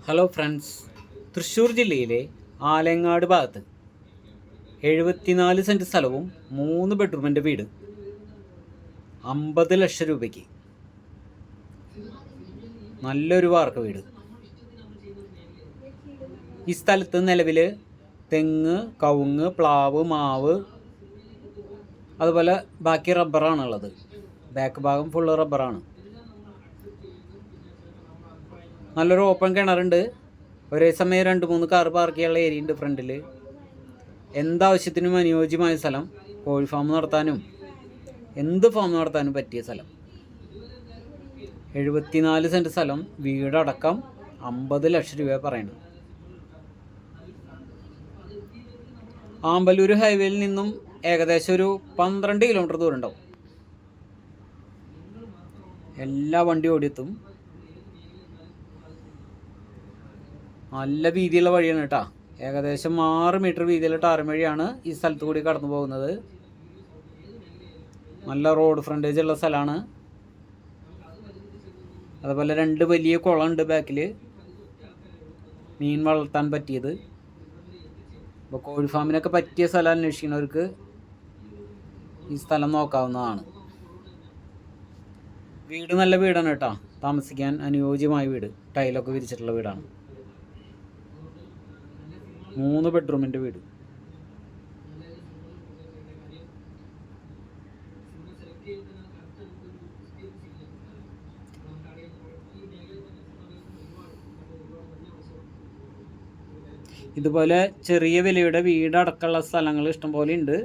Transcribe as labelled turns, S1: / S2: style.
S1: Hello friends, Thrissur ജില്ലയിലെ ആലങ്ങാട് ഭാഗത്ത് 74 cent സ്ഥലവും 3 ബെഡ്റൂമിൻ്റെ വീട് 50 ലക്ഷം രൂപയ്ക്ക്. നല്ലൊരു വാർക്ക വീട്. ഈ സ്ഥലത്ത് നിലവിൽ തെങ്ങ്, കവുങ്ങ്, പ്ലാവ്, മാവ്, അതുപോലെ ബാക്കി റബ്ബറാണുള്ളത്. ബാക്ക് ഭാഗം ഫുള്ള് റബ്ബറാണ്. നല്ലൊരു ഓപ്പൺ കിണറുണ്ട്. ഒരേ സമയം 2-3 കാർ പാർക്ക് ചെയ്യാനുള്ള ഏരിയ ഉണ്ട് ഫ്രണ്ടിൽ. എന്താവശ്യത്തിനും അനുയോജ്യമായ സ്ഥലം. കോഴി ഫാം നടത്താനും എന്ത് ഫാം നടത്താനും പറ്റിയ സ്ഥലം. 74 സെൻറ്റ് സ്ഥലം, വീടടക്കം 50 ലക്ഷം രൂപ പറയണം. ആമ്പല്ലൂർ ഹൈവേയിൽ നിന്നും ഏകദേശം ഒരു 12 കിലോമീറ്റർ ദൂരം ഉണ്ടാവും. എല്ലാ വണ്ടി ഓടിയെത്തും. നല്ല വീതിയുള്ള വഴിയാണ് കേട്ടോ. ഏകദേശം 6 മീറ്റർ വീതിയുള്ള ടാറിൻ വഴിയാണ് ഈ സ്ഥലത്ത് കൂടി കടന്നു പോകുന്നത്. നല്ല റോഡ് ഫ്രണ്ടേജ് ഉള്ള സ്ഥലമാണ്. അതുപോലെ 2 വലിയ കുളമുണ്ട് ബാക്കിൽ, മീൻ വളർത്താൻ പറ്റിയത്. അപ്പോൾ കോഴി ഫാമിനൊക്കെ പറ്റിയ സ്ഥലം അന്വേഷിക്കുന്നവർക്ക് ഈ സ്ഥലം നോക്കാവുന്നതാണ്. വീട് നല്ല വീടാണ് കേട്ടോ. താമസിക്കാൻ അനുയോജ്യമായ വീട്, ടൈലൊക്കെ വിരിച്ചിട്ടുള്ള വീടാണ്. 3 ബെഡ്റൂമിൻ്റെ വീട്. ഇതുപോലെ ചെറിയ വിലയുടെ വീടടക്കമുള്ള സ്ഥലങ്ങൾ ഇഷ്ടംപോലെ ഉണ്ട്.